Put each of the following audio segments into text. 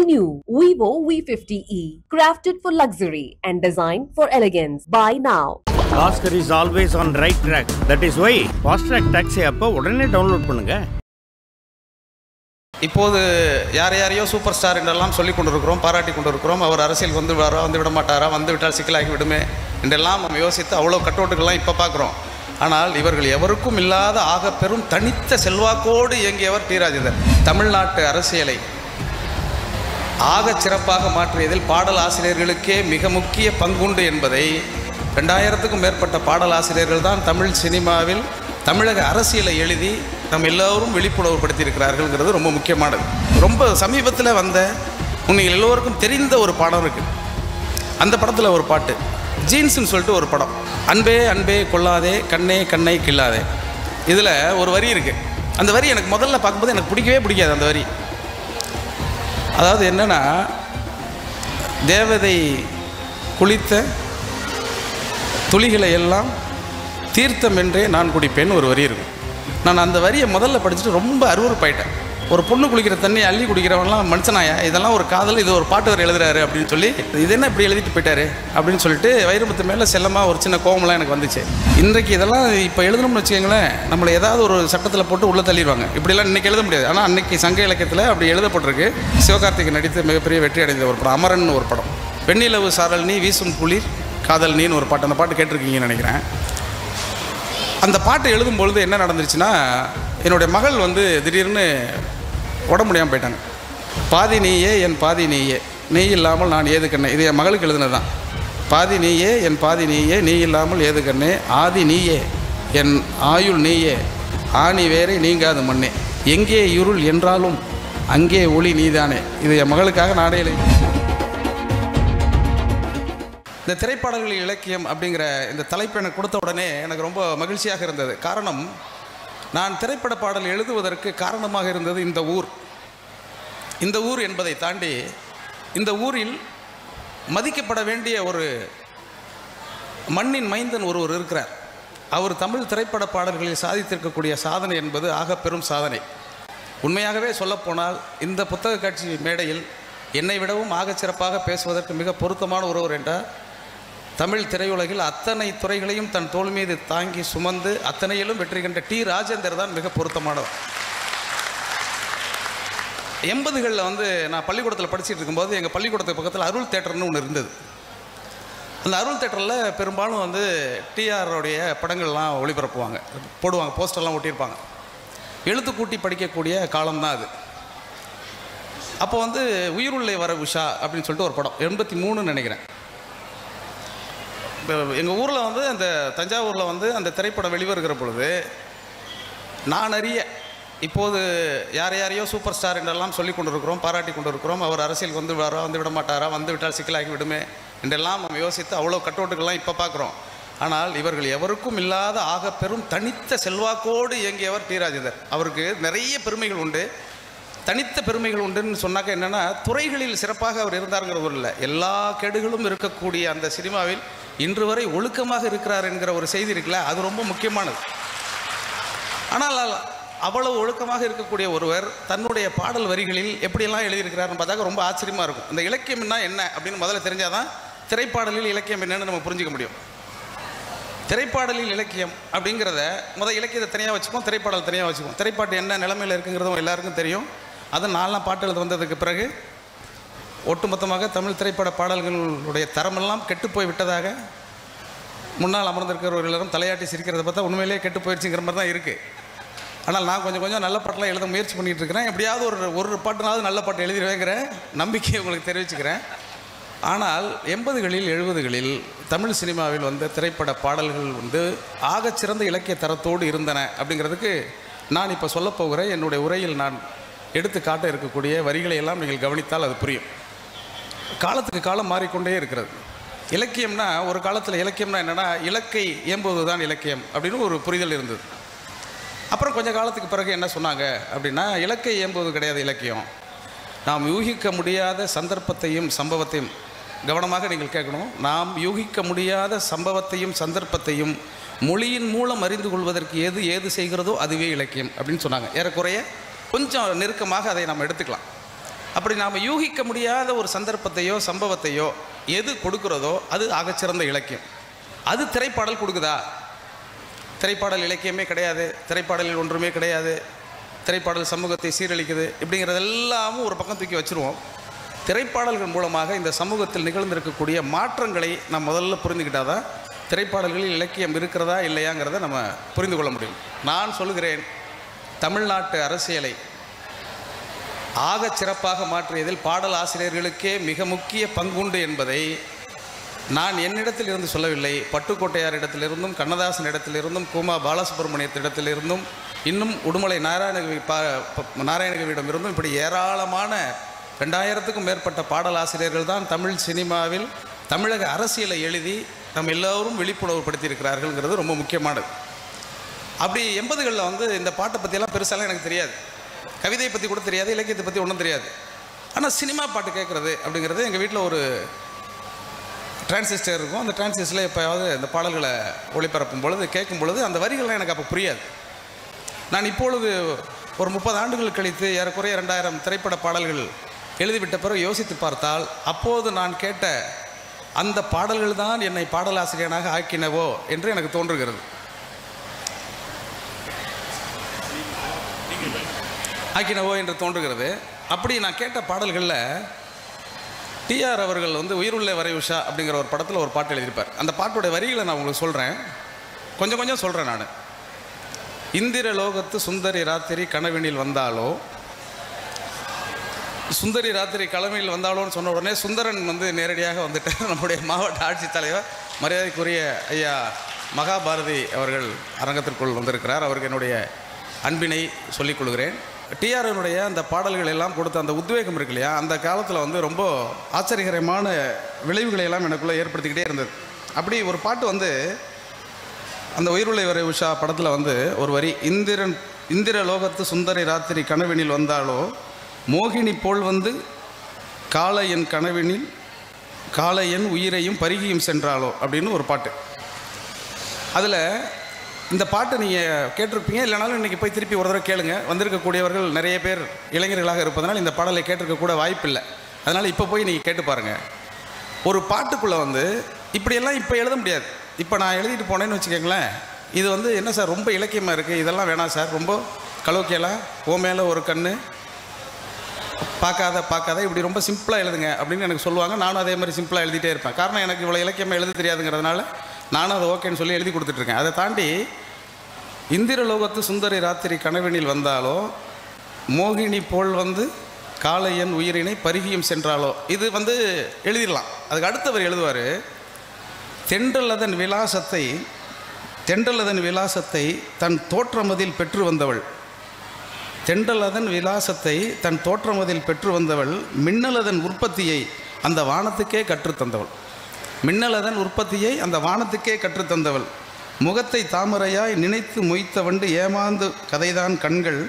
All new Vivo V50e, crafted for luxury and designed for elegance. Buy now. Oscar is always on right track. That is why Fast Track Taxi app உடனே download பண்ணுங்க. இப்போது யாரையோ super star என்றெல்லாம் சொல்லிக் கொண்டிருக்கிறோம், பாராட்டி கொண்டிருக்கிறோம். அவர் அரசியல் வந்து விட மாட்டாரா, வந்து விட்டால் சிக்கலாகி விடுமே என்றெல்லாம் நம்ம யோசித்து அவ்வளோ கட்டோட்டுகள்லாம் இப்போ பார்க்குறோம். ஆனால் இவர்கள் எவருக்கும் இல்லாத ஆக பெரும் தனித்த செல்வாக்கோடு இயங்கியவர் டி ராஜேந்தர். தமிழ்நாட்டு அரசியலை ஆகச் சிறப்பாக மாற்றியதில் பாடல் ஆசிரியர்களுக்கே மிக முக்கிய பங்குண்டு என்பதை 2000க்கும் மேற்பட்ட பாடல் ஆசிரியர்கள் தான் தமிழ் சினிமாவில் தமிழக அரசியலை எழுதி நம்ம எல்லோரும் விழிப்புணர்வு படுத்தியிருக்கிறார்கள்ங்கிறது ரொம்ப முக்கியமானது. ரொம்ப சமீபத்தில் வந்த நீங்கள் எல்லோருக்கும் தெரிந்த ஒரு படம் இருக்குது. அந்த படத்தில் ஒரு பாட்டு ஜீன்ஸ்ன்னு சொல்லிட்டு ஒரு படம், அன்பே அன்பே கொள்ளாதே கண்ணே கண்ணை கிள்ளாதே. இதில் ஒரு வரி இருக்குது. அந்த வரி எனக்கு முதல்ல பார்க்கும்போது எனக்கு பிடிக்கவே பிடிக்காது. அந்த வரி அதாவது என்னென்னா, தேவதை குளித்த துளிகளை எல்லாம் தீர்த்தம் என்றே நான் குடிப்பேன்னு ஒரு வரி இருக்கும். நான் அந்த வரியை முதல்ல படிச்சுட்டு ரொம்ப அருவருப்பாயிட்டேன். ஒரு பொண்ணு குளிக்கிற தண்ணி அள்ளி குடிக்கிறவங்களாம் மனுஷனாயா, இதெல்லாம் ஒரு காதல், இது ஒரு பாட்டு வரை எழுதுறாரு அப்படின்னு சொல்லி, இது என்ன இப்படி எழுதிட்டு போயிட்டாரு அப்படின்னு சொல்லிட்டு வைரமுத்து மேலே செல்லமாக ஒரு சின்ன கோவமெல்லாம் எனக்கு வந்துச்சு. இன்றைக்கு இதெல்லாம் இப்போ எழுதணும்னு வச்சுக்கோங்களேன், நம்மளை ஏதாவது ஒரு சட்டத்தில் போட்டு உள்ளே தள்ளிடுவாங்க. இப்படிலாம் இன்றைக்கி எழுத முடியாது. ஆனால் அன்றைக்கி சங்க இலக்கியத்தில் அப்படி எழுதப்பட்டிருக்கு. சிவகார்த்திகேயன் நடித்து மிகப்பெரிய வெற்றி அடைந்த ஒரு படம் அமரன் ஒரு படம். வெண்ணிலவு சாரல் நீ வீசும் குளிர் காதல் நீன்னு ஒரு பாட்டு. அந்த பாட்டு கேட்டிருக்கீங்கன்னு நினைக்கிறேன். அந்த பாட்டு எழுதும்பொழுது என்ன நடந்துருச்சுன்னா, என்னுடைய மகள் வந்து திடீர்னு உடம்பு முடியாமல் போயிட்டாங்க. பாதி நீயே என் பாதி நீயே, நீ இல்லாமல் நான் ஏது கண்ணே. இது என் மகளுக்கு எழுதுனது தான். பாதி நீயே என் பாதி நீயே, நீ இல்லாமல் ஏது கண்ணே, ஆதி நீயே என் ஆயுள் நீயே, ஆணி வேறே நீங்காது மண்ணே, எங்கே இருள் என்றாலும் அங்கே ஒளி நீதானே. இது என் மகளுக்காக நாடே எழுதி. இந்த திரைப்பாடல்கள் இலக்கியம் அப்படிங்கிற இந்த தலைப்பு எனக்கு கொடுத்த உடனே எனக்கு ரொம்ப மகிழ்ச்சியாக இருந்தது. காரணம், நான் திரைப்பட பாடல் எழுதுவதற்கு காரணமாக இருந்தது இந்த ஊர். இந்த ஊர் என்பதை தாண்டி இந்த ஊரில் மதிக்கப்பட வேண்டிய ஒரு மண்ணின் மைந்தன் ஒருவர் இருக்கிறார். அவர் தமிழ் திரைப்பட பாடல்களில் சாதித்திருக்கக்கூடிய சாதனை என்பது ஆக பெரும் சாதனை. உண்மையாகவே சொல்லப்போனால் இந்த புத்தக காட்சி மேடையில் என்னை விடவும் ஆகச் சிறப்பாக பேசுவதற்கு மிக பொருத்தமான ஒருவர் என்றால், தமிழ் திரையுலகில் அத்தனை துறைகளையும் தன் தோள் மீது தாங்கி சுமந்து அத்தனையிலும் வெற்றி கண்ட டி ராஜேந்தர் தான் மிக பொருத்தமானவர். 80களில் வந்து நான் பள்ளிக்கூடத்தில் படிச்சுட்டு இருக்கும்போது எங்கள் பள்ளிக்கூடத்துக்கு பக்கத்தில் அருள் தேட்டர்னு ஒன்று இருந்தது. அந்த அருள் தேட்டரில் பெரும்பாலும் வந்து டிஆருடைய படங்கள்லாம் ஒளிபரப்புவாங்க, போடுவாங்க, போஸ்டர்லாம் ஒட்டியிருப்பாங்க. எழுத்து கூட்டி படிக்கக்கூடிய காலம்தான் அது. அப்போ வந்து உயிருள்ளே வர உஷா அப்படின்னு சொல்லிட்டு ஒரு படம் 83ன்னு நினைக்கிறேன். எங்கள் ஊரில் வந்து அந்த தஞ்சாவூரில் வந்து அந்த திரைப்படம் வெளிவருகிற பொழுது நான் அறிய இப்போது யாரையோ சூப்பர் ஸ்டார் என்றெல்லாம் சொல்லிக் கொண்டிருக்கிறோம், பாராட்டி கொண்டிருக்கிறோம். அவர் அரசியல் வந்து விட மாட்டாரா, வந்து விட்டால் சிக்கலாகி விடுமே என்றெல்லாம் நம்ம யோசித்து அவ்வளோ கட்டோட்டுகள்லாம் இப்போ பார்க்குறோம். ஆனால் இவர்கள் எவருக்கும் இல்லாத ஆக பெரும் தனித்த செல்வாக்கோடு இயங்கியவர் டி ராஜேந்தர். அவருக்கு நிறைய பெருமைகள் உண்டு, தனித்த பெருமைகள் உண்டுன்னு சொன்னாக்க என்னென்னா, துறைகளில் சிறப்பாக அவர் இருந்தாருங்கிறது இல்லை, எல்லா கெடுகளும் இருக்கக்கூடிய அந்த சினிமாவில் இன்று வரை ஒழுக்கமாக இருக்கிறார் என்கிற ஒரு செய்தி இருக்குல்ல, அது ரொம்ப முக்கியமானது. ஆனால் அவ்வளவு ஒழுக்கமாக இருக்கக்கூடிய ஒருவர் தன்னுடைய பாடல் வரிகளில் எப்படியெல்லாம் எழுதியிருக்கிறாருன்னு பார்த்தாக்க ரொம்ப ஆச்சரியமாக இருக்கும். இந்த இலக்கியம்னா என்ன அப்படின்னு முதல்ல தெரிஞ்சாதான் திரைப்பாடலில் இலக்கியம் என்னன்னு நம்ம புரிஞ்சிக்க முடியும். திரைப்பாடலில் இலக்கியம் அப்படிங்கிறத இலக்கியத்தை தனியாக வச்சுப்போம், திரைப்பாடல் தனியாக வச்சுப்போம். திரைப்பாட்டு என்ன நிலைமையில் இருக்குங்கிறதும் எல்லாருக்கும் தெரியும். அது 4 பாட்டு எழுத வந்ததுக்கு பிறகு ஒட்டுமொத்தமாக தமிழ் திரைப்பட பாடல்களுடைய தரமெல்லாம் கெட்டு போய் விட்டதாக முன்னால் அமர்ந்திருக்கிறவர்களும் தலையாட்டி சிரிக்கிறத பார்த்தா உண்மையிலேயே கெட்டு போயிடுச்சுங்கிற மாதிரி தான் இருக்குது. ஆனால் நான் கொஞ்சம் நல்ல பாட்டெலாம் எழுத முயற்சி பண்ணிகிட்டு இருக்கிறேன். எப்படியாவது ஒரு பாட்டுனாவது நல்ல பாட்டு எழுதிடுவேங்கிற நம்பிக்கையை உங்களுக்கு தெரிவிச்சுக்கிறேன். ஆனால் 80களில் 70களில் தமிழ் சினிமாவில் வந்த திரைப்பட பாடல்கள் வந்து ஆகச்சிறந்த இலக்கிய தரத்தோடு இருந்தன அப்படிங்கிறதுக்கு நான் இப்போ சொல்லப்போகிற என்னுடைய உரையில் நான் எடுத்து காட்ட இருக்கக்கூடிய வரிகளை எல்லாம் நீங்கள் கவனித்தால் அது புரியும். காலத்துக்கு காலம் மாறிக்கொண்டே இருக்கிறது. இலக்கியம்னா ஒரு காலத்தில் இலக்கியம்னா என்னென்னா, இலக்கை இயம்புவது தான் இலக்கியம் அப்படின்னு ஒரு புரிதல் இருந்தது. அப்புறம் கொஞ்சம் காலத்துக்கு பிறகு என்ன சொன்னாங்க அப்படின்னா, இலக்கை இயம்புவது கிடையாது இலக்கியம், நாம் யூகிக்க முடியாத சந்தர்ப்பத்தையும் சம்பவத்தையும், கவனமாக நீங்கள் கேட்கணும், நாம் யூகிக்க முடியாத சம்பவத்தையும் சந்தர்ப்பத்தையும் மொழியின் மூலம் அறிந்து கொள்வதற்கு ஏது செய்கிறதோ அதுவே இலக்கியம் அப்படின்னு சொன்னாங்க. ஏறக்குறைய கொஞ்சம் நெருக்கமாக அதை நம்ம எடுத்துக்கலாம். அப்படி நாம் யூகிக்க முடியாத ஒரு சந்தர்ப்பத்தையோ சம்பவத்தையோ எது கொடுக்கிறதோ அது ஆகச்சிறந்த இலக்கியம். அது திரைப்பாடல் கொடுக்குதா? திரைப்பாடல் இலக்கியமே கிடையாது, திரைப்பாடலில் ஒன்றுமே கிடையாது, திரைப்பாடல் சமூகத்தை சீரழிக்குது இப்படிங்கிறதெல்லாமும் ஒரு பக்கம் தூக்கி வச்சுருவோம். திரைப்பாடல்கள் மூலமாக இந்த சமூகத்தில் நிகழ்ந்திருக்கக்கூடிய மாற்றங்களை நாம் முதல்ல புரிந்துக்கிட்டால் தான் திரைப்பாடல்களில் இலக்கியம் இருக்கிறதா இல்லையாங்கிறத நம்ம புரிந்து கொள்ள முடியும். நான் சொல்கிறேன், தமிழ்நாட்டு அரசியலை ஆகச் சிறப்பாக மாற்றியதில் பாடல் ஆசிரியர்களுக்கே மிக முக்கிய பங்குண்டு என்பதை நான் என்னிடத்தில் இருந்து சொல்லவில்லை. பட்டுக்கோட்டையார் இடத்திலிருந்தும், கண்ணதாசன் இடத்திலிருந்தும், கூமா பாலசுப்ரமணியத்திடத்திலிருந்தும், இன்னும் உடுமலை நாராயணகவியிடமிருந்தும் இப்படி ஏராளமான 2000க்கும் மேற்பட்ட பாடல் ஆசிரியர்கள் தான் தமிழ் சினிமாவில் தமிழக அரசியலை எழுதி நம்ம எல்லோரும் விழிப்புணர்வு படுத்தியிருக்கிறார்கள்ங்கிறது ரொம்ப முக்கியமானது. அப்படி 80களில் வந்து இந்த பாட்டை பற்றியெல்லாம் பெருசாலாம் எனக்கு தெரியாது, கவிதையை பற்றி கூட தெரியாது, இலக்கியத்தை பற்றி ஒன்றும் தெரியாது. ஆனால் சினிமா பாட்டு கேட்குறது அப்படிங்கிறது எங்கள் வீட்டில் ஒரு டிரான்சிஸ்டர் இருக்கும். அந்த டிரான்சிஸ்டரில் எப்போயாவது இந்த பாடல்களை ஒளிபரப்பும் பொழுது கேட்கும் பொழுது அந்த வரிகள்லாம் எனக்கு அப்போ புரியாது. நான் இப்பொழுது ஒரு 30 ஆண்டுகள் கழித்து ஏறக்குறைய 2000 திரைப்பட பாடல்கள் எழுதிவிட்ட பிறகு யோசித்து பார்த்தால் அப்போது நான் கேட்ட அந்த பாடல்கள் தான் என்னை பாடலாசிரியனாக ஆக்கினவோ என்று எனக்கு தோன்றுகிறது. என்று தோன்றுகிறது. அப்படி நான் கேட்ட பாடல்களில் டிஆர் அவர்கள் வந்து உயிருள்ள வரை உஷா அப்படிங்கிற ஒரு படத்தில் ஒரு பாட்டு எழுதியிருப்பார். அந்த பாட்டுடைய வரிகளை நான் உங்களுக்கு சொல்கிறேன், கொஞ்சம் சொல்கிறேன். நான் இந்திர லோகத்து சுந்தரி ராத்திரி கனவினில் வந்தாலோ, சுந்தரி ராத்திரி கனவினில் வந்தாலோன்னு சொன்ன உடனே சுந்தரன் வந்து நேரடியாக வந்துட்டு நம்முடைய மாவட்ட ஆட்சித்தலைவர் மரியாதைக்குரிய ஐயா மகாபாரதி அவர்கள் அரங்கத்திற்குள் வந்திருக்கிறார். அவருக்கு என்னுடைய அன்பினை சொல்லிக் கொள்கிறேன். டிஆர்னுடைய அந்த பாடல்கள் எல்லாம் கொடுத்த அந்த உத்வேகம் இருக்கு இல்லையா, அந்த காலத்தில் வந்து ரொம்ப ஆச்சரியகரமான விளைவுகளை எல்லாம் எனக்குள்ளே ஏற்படுத்திக்கிட்டே இருந்தது. அப்படி ஒரு பாட்டு வந்து அந்த உயிருள்ள வரை உஷா படத்தில் வந்து ஒரு வரி, இந்திர லோகத்து சுந்தரி ராத்திரி கனவினில் வந்தாலோ, மோகினி போல் வந்து காளையன் கனவினில் காளையன் உயிரையும் பருகியும் சென்றாலோ அப்படின்னு ஒரு பாட்டு. அதில் இந்த பாட்டை நீங்கள் கேட்டிருப்பீங்க, இல்லைனாலும் இன்றைக்கி போய் திருப்பி ஒரு தடவை கேளுங்க. வந்திருக்கக்கூடியவர்கள் நிறைய பேர் இளைஞர்களாக இருப்பதனால் இந்த பாடலை கேட்டிருக்கக்கூட வாய்ப்பில்லை. அதனால் இப்போ போய் நீங்கள் கேட்டு பாருங்கள். ஒரு பாட்டுக்குள்ளே வந்து இப்படியெல்லாம் இப்போ எழுத முடியாது. இப்போ நான் எழுதிட்டு போனேன்னு வச்சுக்கோங்களேன், இது வந்து என்ன சார் ரொம்ப இலக்கியமாக இருக்குது, இதெல்லாம் வேணாம் சார், ரொம்ப கலோக்கியலாம், ஓ மேலே ஒரு கண்ணு, பார்க்காத இப்படி ரொம்ப சிம்பிளாக எழுதுங்க அப்படின்னு எனக்கு சொல்லுவாங்க. நானும் அதே மாதிரி சிம்பிளாக எழுதிட்டே இருப்பேன். காரணம் எனக்கு இவ்வளோ இலக்கியமாக எழுத தெரியாதுங்கிறதுனால நானும் அதை ஓகேன்னு சொல்லி எழுதி கொடுத்துட்ருக்கேன். அதை தாண்டி இந்திர லோகத்து சுந்தரி ராத்திரி கனவினில் வந்தாலோ, மோகினி போல் வந்து காளையன் உயிரினை பருகியும் சென்றாலோ, இது வந்து எழுதிடலாம். அதுக்கு அடுத்தவர் எழுதுவார், தென்றலதன் விலாசத்தை தன் தோற்றமதில் பெற்று வந்தவள், தென்றலதன் விலாசத்தை தன் தோற்றமதில் பெற்று வந்தவள், மின்னலதன் உற்பத்தியை அந்த வானத்துக்கே கற்றுத்தந்தவள், மின்னலதன் உற்பத்தியை அந்த வானத்துக்கே கற்றுத்தந்தவள், முகத்தை தாமரையாய் நினைத்து மொய்த்த வண்டு ஏமாந்து கதைதான் கண்கள்,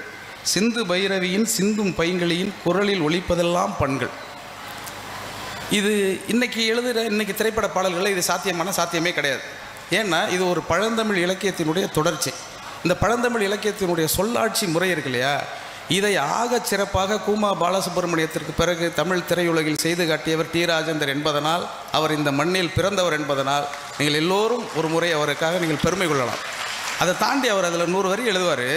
சிந்து பைரவியின் சிந்தும் பைங்களியின் குரலில் ஒலிப்பதெல்லாம் பண்கள். இது இன்னைக்கு திரைப்பட பாடல்களில் இது சாத்தியமே கிடையாது. ஏன்னா இது ஒரு பழந்தமிழ் இலக்கியத்தினுடைய தொடர்ச்சி. இந்த பழந்தமிழ் இலக்கியத்தினுடைய சொல்லாட்சி முறை இருக்கு இல்லையா, இதை ஆகச் சிறப்பாக கூமா பாலசுப்ரமணியத்திற்கு பிறகு தமிழ் திரையுலகில் செய்து காட்டியவர் டி ராஜேந்தர் என்பதனால், அவர் இந்த மண்ணில் பிறந்தவர் என்பதனால் நீங்கள் எல்லோரும் ஒரு முறை அவருக்காக நீங்கள் பெருமை கொள்ளலாம். அதை தாண்டி அவர் அதில் 100 வரி எழுதுவார்.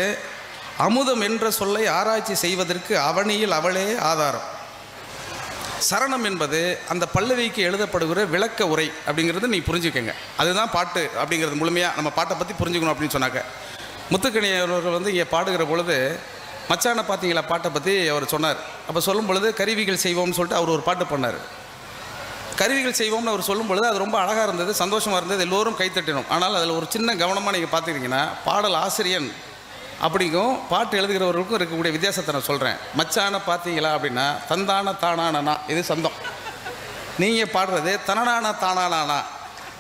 அமுதம் என்ற சொல்லை ஆராய்ச்சி செய்வதற்கு அவனியில் அவளே ஆதாரம். சரணம் என்பது அந்த பல்லவிக்கு எழுதப்படுகிற விளக்க உரை அப்படிங்கிறது நீ புரிஞ்சுக்கங்க. அதுதான் பாட்டு அப்படிங்கிறது. முழுமையாக நம்ம பாட்டை பற்றி புரிஞ்சுக்கணும் அப்படின்னு சொன்னாக்க, முத்துக்கணி அவர்கள் வந்து இங்கே பாடுகிற பொழுது மச்சான பார்த்தீங்களா பாட்டை பற்றி அவர் சொன்னார். அப்போ சொல்லும் பொழுது கருவிகள் செய்வோம்னு சொல்லிட்டு அவர் ஒரு பாட்டு பண்ணார். கருவிகள் செய்வோம்னு அவர் சொல்லும் பொழுது அது ரொம்ப அழகாக இருந்தது, சந்தோஷமாக இருந்தது, எல்லோரும் கைத்தட்டினோம். ஆனால் அதில் ஒரு சின்ன கவனமாக நீங்கள் பார்த்துக்கிட்டிங்கன்னா, பாடல் ஆசிரியன் அப்படிங்கும் பாட்டு எழுதுகிறவர்களுக்கும் இருக்கக்கூடிய வித்தியாசத்தை நான் சொல்கிறேன். மச்சான பார்த்தீங்களா அப்படின்னா தந்தான தானானா இது சந்தம், நீங்கள் பாடுறது தனனான தானானா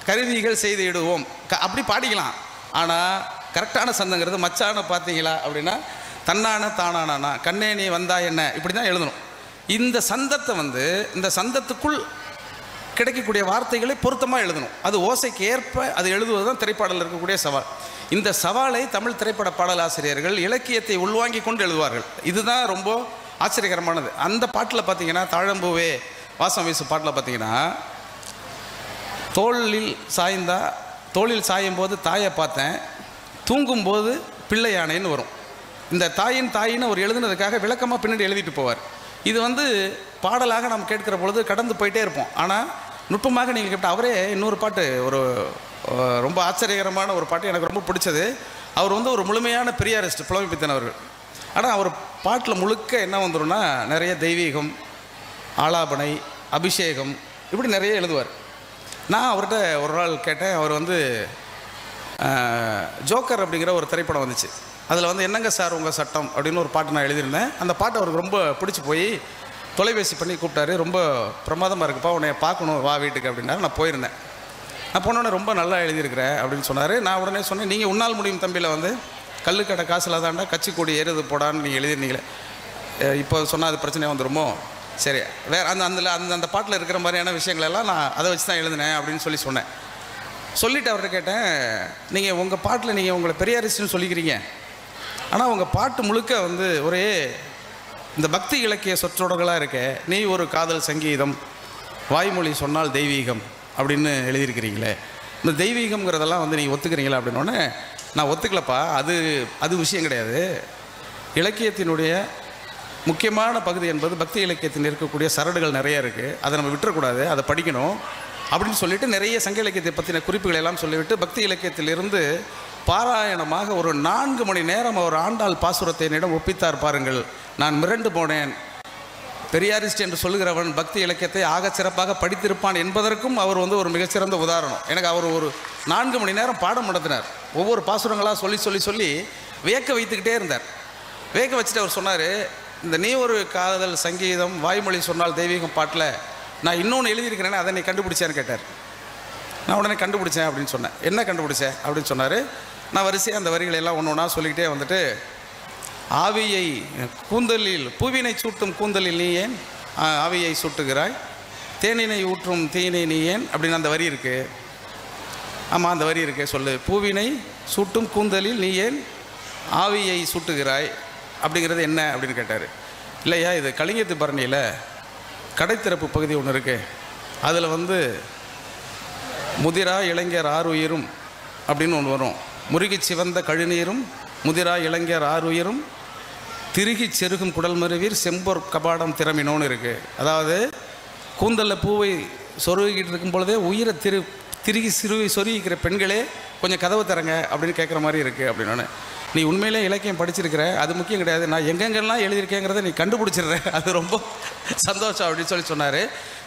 கருவிகள் செய்து இடுவோம் அப்படி பாடிக்கலாம். ஆனால் கரெக்டான சந்தங்கிறது மச்சான பார்த்தீங்களா அப்படின்னா தன்னான தானானா கண்ணே நீ வந்தா என்ன இப்படி தான் எழுதணும். இந்த சந்தத்தை வந்து இந்த சந்தத்துக்குள் கிடைக்கக்கூடிய வார்த்தைகளை பொருத்தமாக எழுதணும். அது ஓசைக்கு ஏற்ப அது எழுதுவது தான் திரைப்பாடலில் இருக்கக்கூடிய சவால். இந்த சவாலை தமிழ் திரைப்பட பாடலாசிரியர்கள் இலக்கியத்தை உள்வாங்கி கொண்டு எழுதுவார்கள். இதுதான் ரொம்ப ஆச்சரியகரமானது. அந்த பாட்டில் பார்த்தீங்கன்னா, தாழம்பூவே வாசம் வீசு பாட்டில் பார்த்தீங்கன்னா, தோளில் சாயும் போது தாயை பார்த்தேன், தூங்கும்போது பிள்ளை யானைன்னு வரும். இந்த தாயின்னு அவர் எழுதுனதுக்காக விளக்கமாக பின்னாடி எழுதிட்டு போவார். இது வந்து பாடலாக நாம் கேட்கிற பொழுது கடந்து போயிட்டே இருப்போம். ஆனால் நுட்பமாக நீங்கள் கேட்ட அவரே இன்னொரு பாட்டு, ஒரு ரொம்ப ஆச்சரியகரமான ஒரு பாட்டு எனக்கு ரொம்ப பிடிச்சது. அவர் வந்து ஒரு முழுமையான பெரியாரிஸ்ட், புலமை பித்தன் அவர்கள். ஆனால் அவர் பாட்டில் முழுக்க என்ன வந்துடும்னா, நிறைய தெய்வீகம், ஆலாபனை, அபிஷேகம், இப்படி நிறைய எழுதுவார். நான் அவர்கிட்ட ஒரு நாள் கேட்டேன். அவர் வந்து ஜோக்கர் அப்படிங்கிற ஒரு திரைப்படம் வந்துச்சு. அதில் வந்து என்னங்க சார் உங்கள் சட்டம் அப்படின்னு ஒரு பாட்டு நான் எழுதியிருந்தேன். அந்த பாட்டு அவருக்கு ரொம்ப பிடிச்சி போய் தொலைபேசி பண்ணி கூப்பிட்டாரு. ரொம்ப பிரமாதமாக இருக்குப்பா, உன்னை பார்க்கணும், வா வீட்டுக்கு அப்படின்னாரு. நான் போயிருந்தேன். நான் போனோடனே ரொம்ப நல்லா எழுதியிருக்கிறேன் அப்படின்னு சொன்னார். நான் உடனே சொன்னேன், நீங்கள் உன்னால் முடியும் தம்பியில் வந்து கல்லுக்கடை காசில் தாண்டா கட்சி கொடி ஏறுது போடான்னு நீங்கள் எழுதிருந்தீங்களே, இப்போ சொன்னால் அது பிரச்சனை வந்துடுமோ, சரி வேறு அந்த பாட்டில் இருக்கிற மாதிரியான விஷயங்களெல்லாம் நான் அதை வச்சு தான் எழுதினேன் அப்படின்னு சொன்னேன். சொல்லிவிட்டு அவர்கிட்ட கேட்டேன், நீங்கள் உங்கள் பாட்டில் நீங்கள் உங்களை பெரியாரிஸ்ட்னு சொல்லிக்கிறீங்க, ஆனால் உங்கள் பாட்டு முழுக்க வந்து ஒரே இந்த பக்தி இலக்கிய சொற்றொடர்களாக இருக்க, நீ ஒரு காதல் சங்கீதம், வாய்மொழி சொன்னால் தெய்வீகம் அப்படின்னு எழுதியிருக்கிறீங்களே, இந்த தெய்வீகம்ங்கிறதெல்லாம் வந்து நீங்கள் ஒத்துக்கிறீங்களா அப்படின்னோடனே, நான் ஒத்துக்கலப்பா, அது விஷயம் கிடையாது. இலக்கியத்தினுடைய முக்கியமான பகுதி என்பது பக்தி இலக்கியத்தில் இருக்கக்கூடிய சரடுகள் நிறைய இருக்குது, அதை நம்ம விட்டுறக்கூடாது, அதை படிக்கணும் அப்படின்னு சொல்லிவிட்டு நிறைய சங்க இலக்கியத்தை பற்றின குறிப்புகளை எல்லாம் சொல்லிவிட்டு பக்தி இலக்கியத்திலிருந்து பாராயணமாக ஒரு 4 மணி நேரம் அவர் ஆண்டாள் பாசுரத்தை என்னிடம் ஒப்பித்தார் பாருங்கள். நான் மிரண்டு போனேன். பெரியாரிஸ்ட் என்று சொல்லுகிறவன் பக்தி இலக்கியத்தை ஆக சிறப்பாக படித்திருப்பான் என்பதற்கும் அவர் வந்து ஒரு மிகச்சிறந்த உதாரணம். எனக்கு அவர் ஒரு 4 மணி நேரம் பாடம் நடத்தினார். ஒவ்வொரு பாசுரங்களாக சொல்லி வியக்க வைத்துக்கிட்டே இருந்தார். வியக்க வச்சுட்டு அவர் சொன்னார், இந்த நீ ஒரு காதல் சங்கீதம், வாய்மொழி சொன்னால் தெய்வீகம் பாட்டில் நான் இன்னொன்று எழுதியிருக்கிறேன்னு அதை நீ கண்டுபிடிச்சேன்னு கேட்டார். நான் உடனே கண்டுபிடிச்சேன் அப்படின்னு சொன்னேன். என்ன கண்டுபிடிச்சேன் அப்படின்னு சொன்னார். நான் வரிசையாக அந்த வரிகளை எல்லாம் ஒன்று ஒன்றா சொல்லிக்கிட்டே வந்துட்டு, ஆவியை கூந்தலில் பூவினை சூட்டும் கூந்தலில் நீ ஏன் ஆவியை சூட்டுகிறாய், தேனினை ஊற்றும் தீயினை நீ ஏன் அப்படின்னு அந்த வரி இருக்குது. ஆமாம், அந்த வரி இருக்குது, சொல்லு. பூவினை சூட்டும் கூந்தலில் நீ ஏன் ஆவியை சூட்டுகிறாய் அப்படிங்கிறது என்ன அப்படின்னு கேட்டார். இல்லையா, இது கலிங்கத்து பரணியில் கடைத்திறப்பு பகுதி ஒன்று இருக்குது, அதில் வந்து முதிரா இளைஞர் ஆறுயிரும் அப்படின்னு ஒன்று வரும். முருகி சிவந்த கழுநீரும் முதிரா இளைஞர் ஆறுயிரும் திருகி செருகும் குடல் மருவீர் செம்பொர் கபாடம் திறமினோன்னு இருக்குது. அதாவது கூந்தலில் பூவை சொருகிட்டு இருக்கும் பொழுதே உயிரை திருகி சொருகிக்கிற பெண்களே கொஞ்சம் கதவு தரங்க அப்படின்னு கேட்குற மாதிரி இருக்குது அப்படின்னு. நீ உண்மையிலே இலக்கியம் படிச்சிருக்கிற, அது முக்கியம் கிடையாது, நான் எங்கெங்கெல்லாம் எழுதியிருக்கேங்கிறத நீ கண்டுபிடிச்சிடுற, அது ரொம்ப சந்தோஷம் அப்படின்னு சொன்னார்.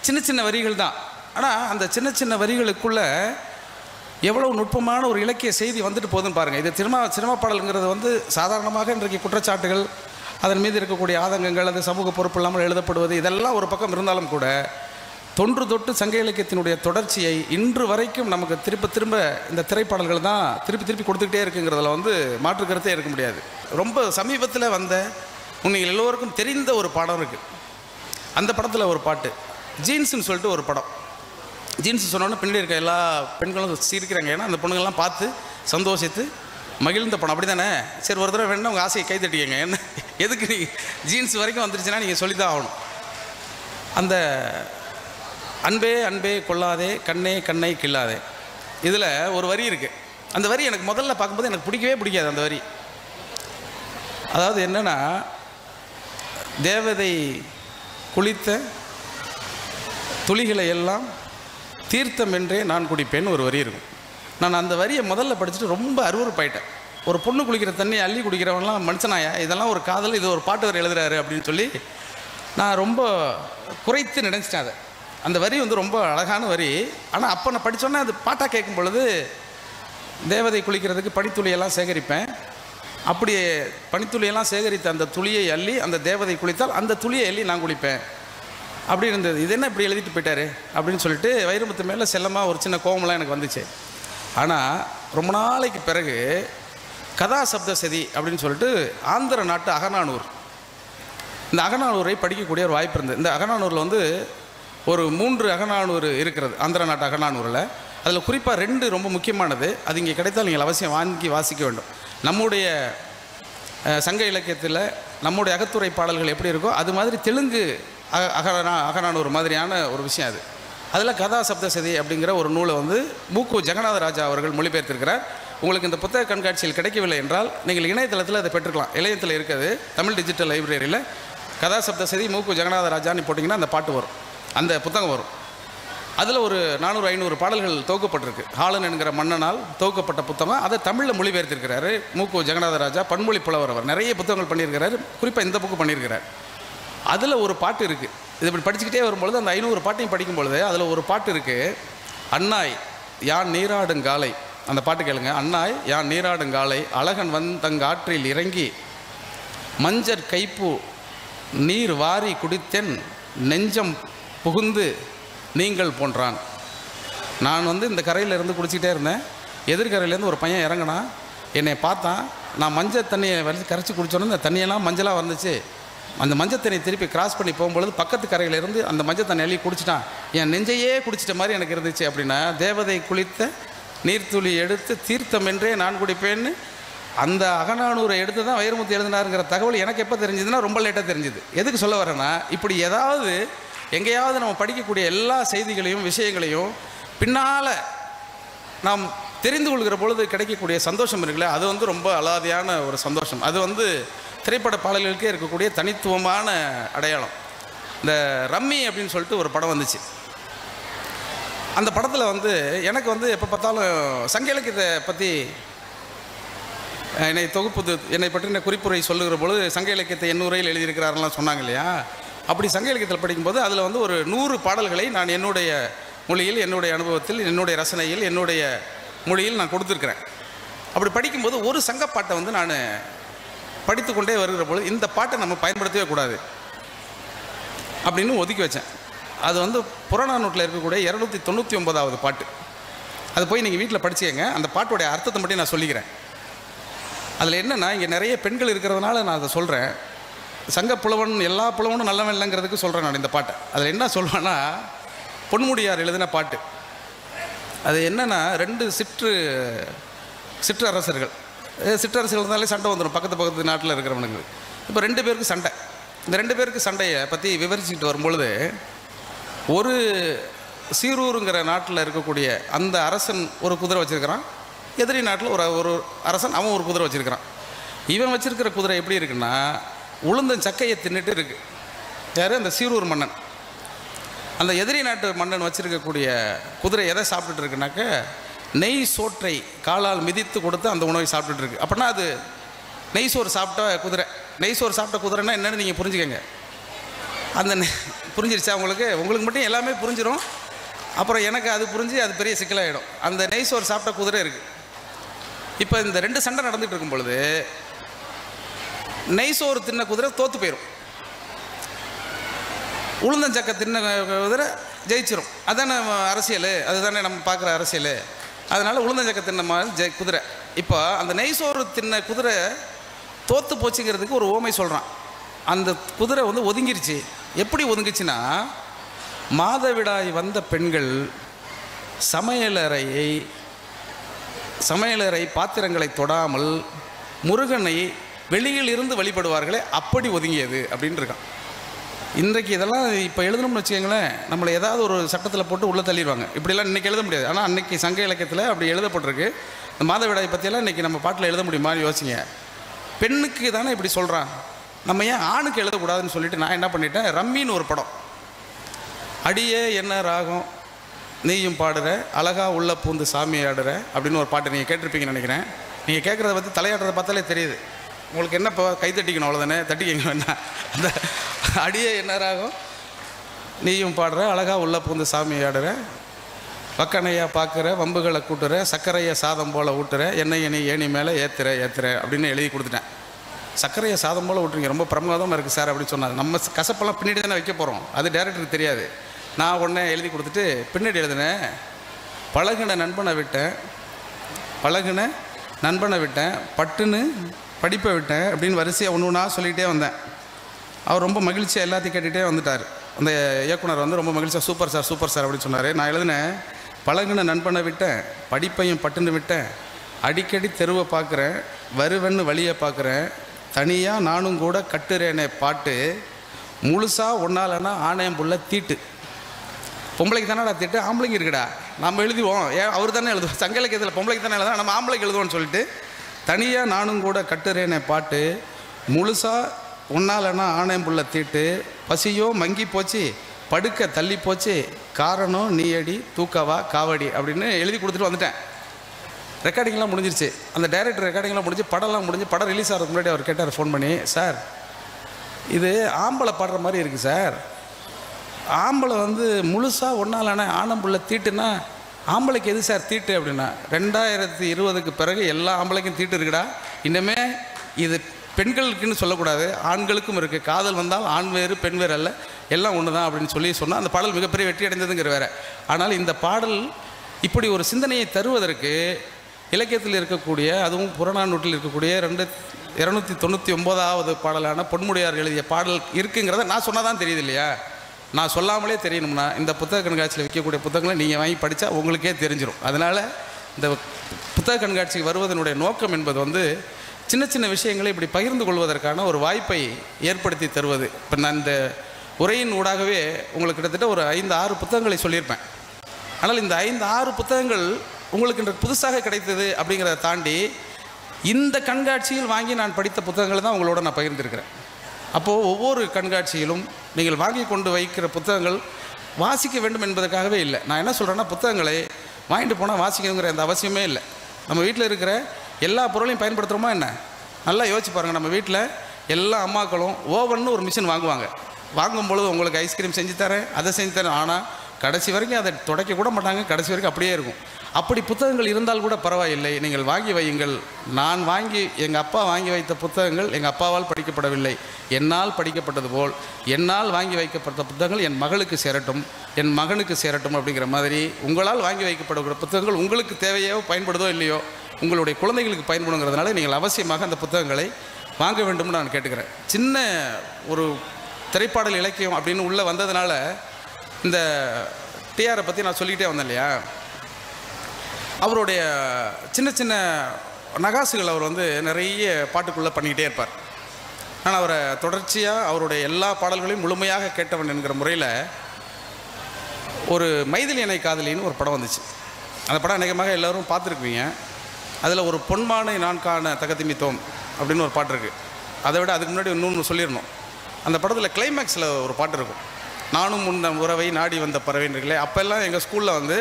சின்ன சின்ன வரிகள் தான், ஆனால் அந்த சின்ன சின்ன வரிகளுக்குள்ளே எவ்வளோ நுட்பமான ஒரு இலக்கிய செய்தி வந்துட்டு போகுதுன்னு பாருங்கள். இது சினிமா பாடலுங்கிறது வந்து சாதாரணமாக இன்றைக்கு குற்றச்சாட்டுகள், அதன் மீது இருக்கக்கூடிய ஆதங்கங்கள், அது சமூக பொறுப்பு இல்லாமல் எழுதப்படுவது, இதெல்லாம் ஒரு பக்கம் இருந்தாலும் கூட தொன்று தொட்டு சங்க இலக்கியத்தினுடைய தொடர்ச்சியை இன்று வரைக்கும் நமக்கு திரும்ப இந்த திரைப்பாடல்கள் தான் திருப்பி கொடுத்துக்கிட்டே இருக்குங்கிறதுல வந்து மாற்று கருத்தே இருக்க முடியாது. ரொம்ப சமீபத்தில் வந்த நீங்கள் எல்லோருக்கும் தெரிந்த ஒரு படம் இருக்குது. அந்த படத்தில் ஒரு பாட்டு, ஜீன்ஸுன்னு சொல்லிட்டு ஒரு படம். ஜீன்ஸ் சொன்னோன்னே பின்னாடி இருக்க எல்லா பெண்களும் சிரிக்கிறாங்க, ஏன்னா அந்த பொண்ணுங்கள்லாம் பார்த்து சந்தோஷித்து மகிழ்ந்த படம், அப்படி தானே? சரி, ஒரு தடவை வேணுன்னா உங்கள் ஆசையை கை தட்டிக்கங்க. என்ன எதுக்கு நீ ஜீன்ஸ் வரைக்கும் வந்துருச்சுன்னா நீங்கள் சொல்லித்தான் ஆகணும். அந்த அன்பே அன்பே கொள்ளாதே கண்ணே கண்ணை கிள்ளாதே, இதில் ஒரு வரி இருக்குது. அந்த வரி எனக்கு முதல்ல பார்க்கும்போது எனக்கு பிடிக்கவே பிடிக்காது அந்த வரி. அதாவது என்னென்னா, தேவதை குளித்த துளிகளை எல்லாம் தீர்த்தம் என்றே நான் குடிப்பேன்னு ஒரு வரி இருக்கும். நான் அந்த வரியை முதல்ல படிச்சுட்டு ரொம்ப அருவருப்பாயிட்டேன். ஒரு பொண்ணு குளிக்கிற தண்ணி அள்ளி குடிக்கிறவன்லாம் மனுஷனாயா, இதெல்லாம் ஒரு காதல், இது ஒரு பாட்டு வரி எழுதுறாரு அப்படின்னு சொல்லி நான் ரொம்ப குறைத்து நினைச்சிட்டேன் அதை. அந்த வரி வந்து ரொம்ப அழகான வரி. ஆனால் அப்போ நான் படித்தோன்னே அது பாட்டாக கேட்கும் பொழுது, தேவதை குளிக்கிறதுக்கு பனித்துளியெல்லாம் சேகரிப்பேன், அப்படியே பனித்துளியெல்லாம் சேகரித்த அந்த துளியை அள்ளி அந்த தேவதை குளித்தால் அந்த துளியை அள்ளி நான் குளிப்பேன் அப்படி இருந்தது. இது என்ன இப்படி எழுதிட்டு போயிட்டாரு அப்படின்னு சொல்லிட்டு வைரமுத்து மேலே செல்லமாக ஒரு சின்ன கோவமெல்லாம் எனக்கு வந்துச்சு. ஆனால் ரொம்ப நாளைக்கு பிறகு கதா சப்த சதி அப்படின்னு சொல்லிட்டு ஆந்திர நாட்டு அகநானூர், இந்த அகநானூரை படிக்கக்கூடிய ஒரு வாய்ப்பு இருந்தது. இந்த அகநானூரில் வந்து ஒரு 3 அகநானூறு இருக்கிறது ஆந்திர நாட்டு அகநானூரில். அதில் குறிப்பாக 2 ரொம்ப முக்கியமானது, அது இங்கே கிடைத்தால் நீங்கள் அவசியம் வாங்கி வாசிக்க வேண்டும். நம்முடைய சங்க இலக்கியத்தில் நம்முடைய அகத்துறை பாடல்கள் எப்படி இருக்கோ அது மாதிரி தெலுங்கு அகநானூறு மாதிரியான ஒரு விஷயம் அது. அதில் கதா சப்தசதி அப்படிங்கிற ஒரு நூலை வந்து மூக்கு ஜெகநாத ராஜா அவர்கள் மொழிபெயர்த்திருக்கிறார். உங்களுக்கு இந்த புத்தக கண்காட்சியில் கிடைக்கவில்லை என்றால் நீங்கள் இணையதளத்தில் அதை பெற்றுக்கலாம். இளையத்தில் இருக்குது, தமிழ் டிஜிட்டல் லைப்ரரியில் கதா சப்தசதி மூக்கு ஜெகநாத ராஜான்னு போட்டிங்கன்னா அந்த பாட்டு வரும், அந்த புத்தகம் வரும். அதில் ஒரு 400-500 பாடல்கள் தொகுக்கப்பட்டிருக்கு. ஹாலன் என்கிற மன்னனால் தொகுக்கப்பட்ட புத்தகம். அதை தமிழில் மொழிபெயர்த்திருக்கிறாரு மூக்கு ஜெகநாத ராஜா. பன்மொழி புலவர் அவர், நிறைய புத்தகங்கள் பண்ணியிருக்கிறார். குறிப்பாக இந்த புக்கு பண்ணியிருக்கிறார். அதில் ஒரு பாட்டு இருக்குது. இது இப்படி படிச்சுக்கிட்டே வரும்பொழுது அந்த 500 பாட்டையும் படிக்கும்பொழுது அதில் ஒரு பாட்டு இருக்குது, அண்ணாய் யான் நீராடுங்காலை. அந்த பாட்டு கேளுங்க. அண்ணாய் யான் நீராடுங்காலை அழகன் வந்தங்காற்றில் இறங்கி மஞ்சள் கைப்பு நீர் வாரி குடித்தென் நெஞ்சம் புகுந்து நீங்கள் போன்றான். நான் வந்து இந்த கரையிலேருந்து குடிச்சிக்கிட்டே இருந்தேன். எதிர்கரையிலேருந்து ஒரு பையன் இறங்கினா, என்னை பார்த்தான். நான் மஞ்சள் தண்ணியை கரைச்சி குடித்தோன்னே இந்த தண்ணியெல்லாம் மஞ்சளாக வந்துச்சு. அந்த மஞ்சள் தண்ணியை திருப்பி கிராஸ் பண்ணி போகும்பொழுது பக்கத்து கரையிலேருந்து அந்த மஞ்சள் தண்ணி அள்ளி குடிச்சிட்டான். என் நெஞ்சையே குடிச்சிட்ட மாதிரி எனக்கு இருந்துச்சு அப்படின்னா, தேவதை குளித்த நீர்த்துளி எடுத்து தீர்த்தம் என்றே நான் குடிப்பேன்னு அந்த அகநானூரை எடுத்து தான் வைரமுத்து எழுதினாருங்கிற தகவல் எனக்கு எப்போ தெரிஞ்சதுன்னா ரொம்ப லேட்டாக தெரிஞ்சுது. எதுக்கு சொல்ல வரேன்னா, இப்படி ஏதாவது எங்கேயாவது நம்ம படிக்கக்கூடிய எல்லா செய்திகளையும் விஷயங்களையும் பின்னால் நாம் தெரிந்து கொள்கிற பொழுது கிடைக்கக்கூடிய சந்தோஷம் இருக்குல்ல, அது வந்து ரொம்ப அலாதியான ஒரு சந்தோஷம். அது வந்து திரைப்பட பாடல்களுக்கே இருக்கக்கூடிய தனித்துவமான அடையாளம். இந்த ரம்மி அப்படின்னு சொல்லிட்டு ஒரு படம் வந்துச்சு. அந்த படத்தில் வந்து எனக்கு வந்து எப்போ பார்த்தாலும் சங்க இலக்கியத்தை பற்றி என்னை பற்றின குறிப்புரை சொல்லுகிற பொழுது சங்க இலக்கியத்தை எண்ணுரையில் எழுதியிருக்கிறாரெல்லாம் சொன்னாங்க இல்லையா. அப்படி சங்க இலக்கியத்தில் படிக்கும்போது அதில் வந்து ஒரு 100 பாடல்களை நான் என்னுடைய மொழியில், என்னுடைய அனுபவத்தில், என்னுடைய ரசனையில், என்னுடைய மொழியில் நான் கொடுத்துருக்கிறேன். அப்படி படிக்கும்போது ஒரு சங்கப்பாட்டை வந்து நான் படித்து கொண்டே வருகிற பொழுது இந்த பாட்டை நம்ம பயன்படுத்தவே கூடாது அப்படின்னு ஒதுக்கி வச்சேன். அது வந்து புறநானூற்றில் இருக்கக்கூடிய 299வது பாட்டு. அது போய் நீங்கள் வீட்டில் படிச்சுக்கங்க. அந்த பாட்டுடைய அர்த்தத்தை மட்டும் நான் சொல்லிக்கிறேன். அதில் என்னென்னா, இங்கே நிறைய பெண்கள் இருக்கிறதுனால நான் அதை சொல்கிறேன். சங்க புலவன் எல்லா புலவனும் நல்லவன் இல்லைங்கிறதுக்கு சொல்கிறேன் நான் இந்த பாட்டை. அதில் என்ன சொல்வேன்னா, பொன்முடியார் எழுதின பாட்டு. அது என்னென்னா, 2 சிற்றரசர்கள் இருந்தாலே சண்டை வந்துடும் பக்கத்து நாட்டில் இருக்கிறவனுக்கு. இப்போ 2 பேருக்கு சண்டை. இந்த 2 பேருக்கு சண்டையை பற்றி விவரிச்சுக்கிட்டு வரும்பொழுது, ஒரு சீரூருங்கிற நாட்டில் இருக்கக்கூடிய அந்த அரசன் ஒரு குதிரை வச்சுருக்கிறான். எதிரி நாட்டில் ஒரு அரசன் அவன் ஒரு குதிரை வச்சுருக்கிறான். இவன் வச்சுருக்கிற குதிரை எப்படி இருக்குன்னா, உளுந்தன் சக்கையை தின்னுட்டு இருக்கு. யார்? அந்த சீரூர் மன்னன். அந்த எதிரி நாட்டு மன்னன் வச்சுருக்கக்கூடிய குதிரை எதை சாப்பிட்டுட்டு இருக்குனாக்க, நெய் சோற்றை காலால் மிதித்து கொடுத்து அந்த உணவை சாப்பிட்டுட்டு இருக்கு. அப்படின்னா அது நெய் சோறு சாப்பிட்ட குதிரை. நெய் சோறு சாப்பிட்ட குதிரைன்னா என்னென்னு நீங்கள் புரிஞ்சுக்கங்க. அந்த புரிஞ்சிருச்சா உங்களுக்கு மட்டும் எல்லாமே புரிஞ்சிடும். அப்புறம் எனக்கு அது புரிஞ்சு அது பெரிய சிக்கலாகிடும். அந்த நெய் சோறு சாப்பிட்ட குதிரை இருக்குது. இப்போ இந்த 2 சண்டை நடந்துகிட்டு இருக்கும் பொழுது நெய் சோறு தின்ன குதிரை தோற்று போயிடும், உளுந்தஞ்சக்கை தின்ன குதிரை ஜெயிச்சிரும். அதுதானே அரசியல், அதுதானே நம்ம பார்க்குற அரசியல். அதனால் உளுந்தஞ்சக்கை தின்ன மாதிரி குதிரை. இப்போ அந்த நெய் சோறு தின்ன குதிரை தோற்று போச்சுங்கிறதுக்கு ஒரு ஓமை சொல்கிறான். அந்த குதிரை வந்து ஒதுங்கிருச்சு. எப்படி ஒதுங்கிச்சுன்னா, மாதவிடாய் வந்த பெண்கள் சமையலறை பாத்திரங்களை தொடாமல் முருகனை வெளியில் இருந்து வழிபடுவார்களே, அப்படி ஒதுங்கியது அப்படின்னு இருக்கான். இன்றைக்கு இதெல்லாம் இப்போ எழுதணும்னு வச்சுக்கோங்களேன், நம்மளை ஏதாவது ஒரு சட்டத்தில் போட்டு உள்ளே தள்ளிடுவாங்க. இப்படிலாம் இன்றைக்கி எழுத முடியாது. ஆனால் அன்றைக்கி சங்க இலக்கியத்தில் அப்படி எழுதப்பட்டிருக்கு. இந்த மாதவிடாய் பற்றியெல்லாம் இன்றைக்கி நம்ம பாட்டில் எழுத முடியுமான்னு யோசிங்க. பெண்ணுக்கு தானே இப்படி சொல்கிறான், நம்ம ஏன் ஆணுக்கு எழுதக்கூடாதுன்னு சொல்லிட்டு நான் என்ன பண்ணிட்டேன், ரம்மின்னு ஒரு படம், அடியே என்ன ராகம் நீயும் பாடுற அழகா உள்ள பூந்து சாமி ஆடுற அப்படின்னு ஒரு பாட்டு நீங்கள் கேட்டிருப்பீங்கன்னு நினைக்கிறேன். நீங்கள் கேட்குறத பற்றி தலையாடுறத பார்த்தாலே தெரியுது. உங்களுக்கு என்ன இப்போ கை தட்டிக்கணும், அவ்வளோதானே, தட்டிக்கிங்க வேணாம். அந்த அடியே என்ன ராகம் நீயும் பாடுற அழகா உள்ள பூந்து சாமி ஆடுற, வக்கனையாக பார்க்குற வம்புகளை கூட்டுற, சர்க்கரையை சாதம் போல் ஊட்டுற, எண்ணெய் நீ ஏணி மேலே ஏற்றுற அப்படின்னு எழுதி கொடுத்துட்டேன். சர்க்கரையை சாதம் போல் ஊட்டுறீங்க, ரொம்ப பிரமாதமாக இருக்குது சார் அப்படின்னு சொன்னார். நம்ம கசப்பெல்லாம் பின்னாடி தானே வைக்க போகிறோம், அது டேரக்டருக்கு தெரியாது. நான் உடனே எழுதி கொடுத்துட்டு பின்னாடி எழுதினேன், பழகின நண்பனை விட்டேன் பட்டுன்னு படிப்பை விட்டேன் அப்படின்னு வரிசையாக ஒன்று ஒன்றா சொல்லிகிட்டே வந்தேன். அவர் ரொம்ப மகிழ்ச்சியாக எல்லாத்தையும் கேட்டுகிட்டே வந்துட்டார். அந்த இயக்குனர் வந்து ரொம்ப மகிழ்ச்சியாக சூப்பர் சார் அப்படின்னு சொன்னார். நான் எழுதினேன், பழகின நண்பனை விட்டேன், படிப்பையும் பட்டுன்னு விட்டேன், அடிக்கடி தெருவை பார்க்குறேன், வருவன்னு வழியை பார்க்குறேன், தனியாக நானும் கூட கட்டுறேனே பாட்டு முழுசாக ஒன்றாலன்னா ஆணையம்புள்ள தீட்டு. பொம்பளைக்கு தானடா தீட்டு, ஆம்பளைக்கு இருக்குடா, நம்ம எழுதுவோம், அவர் தானே எழுதுவோம், சங்க இலக்கியத்தில் பொம்பளைக்கு தானே எழுதுவோம், நம்ம ஆம்பளைக்கு எழுதுவோம்னு சொல்லிட்டு தனியாக நானும் கூட கட்டுறேனே பாட்டு முழுசாக ஒன்றாலன்னா ஆணையம்புள்ள தீட்டு, பசியோ மங்கி போச்சு படுக்க தள்ளி போச்சு காரணம் நீயடி தூக்கவா காவடி அப்படின்னு எழுதி கொடுத்துட்டு வந்துட்டேன். ரெக்கார்டிங்லாம் முடிஞ்சிருச்சு. அந்த டைரக்டர் ரெக்கார்டிங்லாம் முடிஞ்சு படம்லாம் முடிஞ்சு படம் ரிலீஸ் ஆகிறதுக்கு முன்னாடி அவர் கேட்டார் ஃபோன் பண்ணி, சார் இது ஆம்பளை பாடுற மாதிரி இருக்குது சார், ஆம்பளை வந்து முழுசாக ஒன்றாலான ஆனம்புள்ள தீட்டுன்னா ஆம்பளைக்கு எது சார் தீட்டு அப்படின்னா, 2020க்கு பிறகு எல்லா ஆம்பளைக்கும் தீட்டு இருக்குடா, இன்னமே இது பெண்களுக்குன்னு சொல்லக்கூடாது, ஆண்களுக்கும் இருக்குது, காதல் வந்தால் ஆண் வேறு பெண் வேறு அல்ல, எல்லாம் ஒன்று தான் அப்படின்னு சொல்லி சொன்னால் அந்த பாடல் மிகப்பெரிய வெற்றி அடைந்ததுங்கிற வேறு. ஆனால் இந்த பாடல் இப்படி ஒரு சிந்தனையை தருவதற்கு இலக்கியத்தில் இருக்கக்கூடிய, அதுவும் புறநானூற்றில் இருக்கக்கூடிய 299வது பாடலான பொன்முடியார் எழுதிய பாடல் இருக்குங்கிறத நான் சொன்னால் தான் தெரியுது இல்லையா? நான் சொல்லாமலே தெரியணும்னா இந்த புத்தக கண்காட்சியில் விற்கக்கூடிய புத்தகங்களை நீங்கள் வாங்கி படித்தா உங்களுக்கே தெரிஞ்சிடும். அதனால் இந்த புத்தக கண்காட்சிக்கு வருவதனுடைய நோக்கம் என்பது வந்து சின்ன சின்ன விஷயங்களை இப்படி பகிர்ந்து கொள்வதற்கான ஒரு வாய்ப்பை ஏற்படுத்தி தருவது. இப்போ நான் இந்த உரையின் ஊடாகவே உங்களுக்கு கிட்டத்தட்ட ஒரு 5-6 புத்தகங்களை சொல்லியிருப்பேன். ஆனால் இந்த 5-6 புத்தகங்கள் உங்களுக்கு இன்று புதுசாக கிடைத்தது அப்படிங்கிறத தாண்டி இந்த கண்காட்சியில் வாங்கி நான் படித்த புத்தகங்களை தான் உங்களோட நான் பகிர்ந்திருக்கிறேன். அப்போது ஒவ்வொரு கண்காட்சியிலும் நீங்கள் வாங்கி கொண்டு வைக்கிற புத்தகங்கள் வாசிக்க வேண்டும் என்பதற்காகவே இல்லை. நான் என்ன சொல்கிறேன்னா, புத்தகங்களை வாங்கிட்டு போனால் வாசிக்கணுங்கிற அந்த அவசியமே இல்லை. நம்ம வீட்டில் இருக்கிற எல்லா பொருளையும் பயன்படுத்துகிறோமா என்ன? நல்லா யோசிச்சு பாருங்கள். நம்ம வீட்டில் எல்லா அம்மாக்களும் ஓவன்னு ஒரு மிஷின் வாங்குவாங்க. வாங்கும் பொழுது உங்களுக்கு ஐஸ்கிரீம் செஞ்சு தரேன், அதை செஞ்சு தரேன், ஆனால் கடைசி வரைக்கும் அதை துடைக்க கூட மாட்டாங்க, கடைசி வரைக்கும் அப்படியே இருக்கும். அப்படி புத்தகங்கள் இருந்தால் கூட பரவாயில்லை, நீங்கள் வாங்கி வையுங்கள். நான் வாங்கி எங்கள் அப்பா வாங்கி வைத்த புத்தகங்கள் எங்கள் அப்பாவால் படிக்கப்படவில்லை, என்னால் படிக்கப்பட்டது போல் என்னால் வாங்கி வைக்கப்பட்ட புத்தகங்கள் என் மகளுக்கு சேரட்டும், என் மகனுக்கு சேரட்டும் அப்படிங்கிற மாதிரி உங்களால் வாங்கி வைக்கப்படுகிற புத்தகங்கள் உங்களுக்கு தேவையோ பயன்படுதோ இல்லையோ உங்களுடைய குழந்தைகளுக்கு பயன்படுங்கிறதுனால நீங்கள் அவசியமாக அந்த புத்தகங்களை வாங்க வேண்டும்னு நான் கேட்டுக்கிறேன். சின்ன ஒரு திரைப்பாடல் இலக்கியம் அப்படின்னு உள்ளே வந்ததுனால இந்த டிஆரை பற்றி நான் சொல்லிக்கிட்டே வந்தேன் இல்லையா? அவருடைய சின்ன சின்ன நகாசுகள் அவர் வந்து நிறைய பாட்டுக்குள்ளே பண்ணிக்கிட்டே இருப்பார். நான் அவரை தொடர்ச்சியாக அவருடைய எல்லா பாடல்களையும் முழுமையாக கேட்டவன் என்கிற முறையில் ஒரு மைதிலி அணை காதலின்னு ஒரு படம் வந்துச்சு. அந்த படம் அநேகமாக எல்லோரும் பார்த்துருக்குவீங்க. அதில் ஒரு பொன்மானை நான் காண தகதிமித்தோம் அப்படின்னு ஒரு பாட்டு இருக்குது. அதை விட அதுக்கு முன்னாடி இன்னொன்று சொல்லிடணும். அந்த படத்தில் கிளைமேக்ஸில் ஒரு பாட்டு இருக்கும், நானும் முன்ன உறவை நாடி வந்த பறவைன்றீங்களே. அப்போல்லாம் எங்கள் ஸ்கூலில் வந்து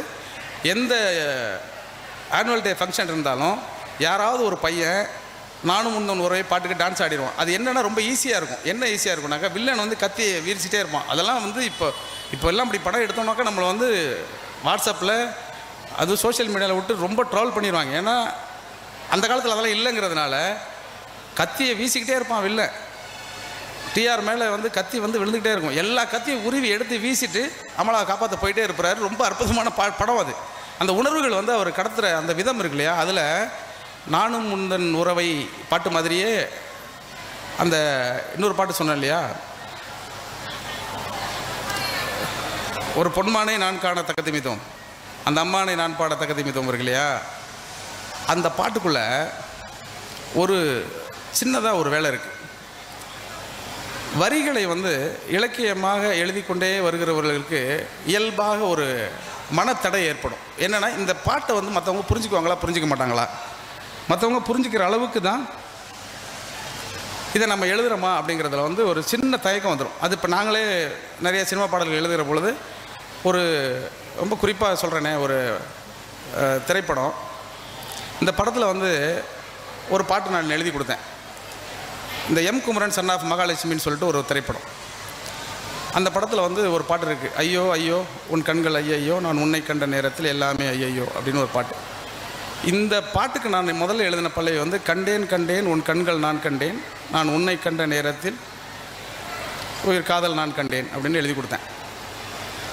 எந்த ஆனுவல் டே ஃபங்க்ஷன் இருந்தாலும் யாராவது ஒரு பையன் நானும் முன்னன் உறவை பாட்டுக்கு டான்ஸ் ஆடிடுவான். அது என்னென்னா ரொம்ப ஈஸியாக இருக்கும். என்ன ஈஸியாக இருக்கும்னாக்கா, வில்லன் வந்து கத்தி வீரிச்சிட்டே இருப்பான். அதெல்லாம் வந்து இப்போ எல்லாம் அப்படி படம் எடுத்தோம்னாக்கா நம்மளை வந்து வாட்ஸ்அப்பில் அது சோஷியல் மீடியாவில் விட்டு ரொம்ப ட்ரோல் பண்ணிடுவாங்க. ஏன்னா அந்த காலத்தில் அதெல்லாம் இல்லைங்கிறதுனால கத்தியை வீசிக்கிட்டே இருப்பான் வில்லன். டிஆர் மேலே வந்து கத்தி வந்து விழுந்துக்கிட்டே இருக்கும். எல்லா கத்தியும் உருவி எடுத்து வீசிட்டு அமலாவை காப்பாற்ற போயிட்டே இருப்பார். ரொம்ப அற்புதமான படம் அது. அந்த உணர்வுகள் வந்து அவர் கடத்துகிற அந்த விதம் இருக்கு இல்லையா? அதில் நானும் முந்தன் உறவை பாட்டு மாதிரியே அந்த இன்னொரு பாட்டு சொன்னேன் இல்லையா, ஒரு பொன்மானை நான் காண தக்கதிமித்தோம், அந்த அம்மானை நான் பாட தக்கதிமித்தோம் இருக்கு இல்லையா? அந்த பாட்டுக்குள்ளே ஒரு சின்னதாக ஒரு வேலை இருக்குது. வரிகளை வந்து இலக்கியமாக எழுதி கொண்டே வருகிறவர்களுக்கு இயல்பாக ஒரு மனத்தடை ஏற்படும். என்னென்னா, இந்த பாட்டை வந்து மற்றவங்க புரிஞ்சுக்குவாங்களா புரிஞ்சிக்க மாட்டாங்களா, மற்றவங்க புரிஞ்சுக்கிற அளவுக்கு தான் இதை நம்ம எழுதுகிறோமா அப்படிங்கிறதுல வந்து ஒரு சின்ன தயக்கம் வந்துடும். அது இப்போ நாங்களே நிறைய சினிமா பாடல்கள் எழுதுகிற பொழுது ஒரு ரொம்ப குறிப்பாக சொல்கிறேனே, ஒரு திரைப்படம், இந்த படத்தில் வந்து ஒரு பாட்டு நான் எழுதி கொடுத்தேன். இந்த எம் குமரன் சன் ஆஃப் மகாலட்சுமின்னு சொல்லிட்டு ஒரு திரைப்படம். அந்த படத்தில் வந்து ஒரு பாட்டு இருக்குது, ஐயோ ஐயோ உன் கண்கள் ஐயையோ நான் உன்னை கண்ட நேரத்தில் எல்லாமே ஐயையோ அப்படின்னு ஒரு பாட்டு. இந்த பாட்டுக்கு நான் முதல்ல எழுதின பல்லவி வந்து கண்டேன் கண்டேன் உன் கண்கள் நான் கண்டேன், நான் உன்னை கண்ட நேரத்தில் உயிர் காதல் நான் கண்டேன் அப்படின்னு எழுதி கொடுத்தேன்.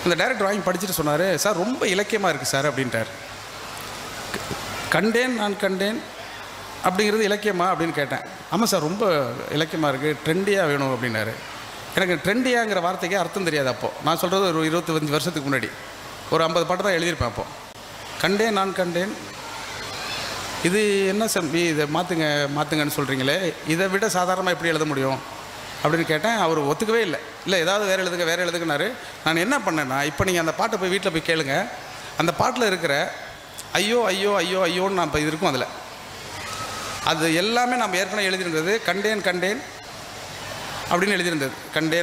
அந்த டைரக்டர் வாங்கி படிச்சுட்டு சொன்னார், சார் ரொம்ப இலக்கியமாக இருக்குது சார் அப்படின்ட்டார். கண்டேன் நான் கண்டேன் அப்படிங்கிறது இலக்கியமா அப்படின்னு கேட்டேன். ஆமாம் சார் ரொம்ப இலக்கியமாக இருக்குது, ட்ரெண்டியாக வேணும் அப்படின்னாரு. எனக்கு ட்ரெண்டியாங்கிற வார்த்தைக்கே அர்த்தம் தெரியாது. அப்போது நான் சொல்கிறது ஒரு 25 வருஷத்துக்கு முன்னாடி ஒரு 50 பாட்டு தான் எழுதியிருப்பேன். அப்போது கண்டேன் நான் கண்டேன் இது என்ன தம்பி இதை மாற்றுங்கன்னு சொல்கிறீங்களே, இதை விட சாதாரணமாக எப்படி எழுத முடியும் அப்படின்னு கேட்டேன். அவர் ஒத்துக்கவே இல்லை. இல்லை ஏதாவது வேறு எழுதுங்கனாரு. நான் என்ன பண்ணேன்னா, இப்போ நீங்கள் அந்த பாட்டை போய் வீட்டில் போய் கேளுங்க. அந்த பாட்டில் இருக்கிற ஐயோ ஐயோ ஐயோ ஐயோன்னு நான் இப்போ இது இருக்கும் அதில், அது எல்லாமே நம்ம ஏற்கனவே எழுதியிருந்தது. கண்டேன் அப்படின்னு எழுதியிருந்தது.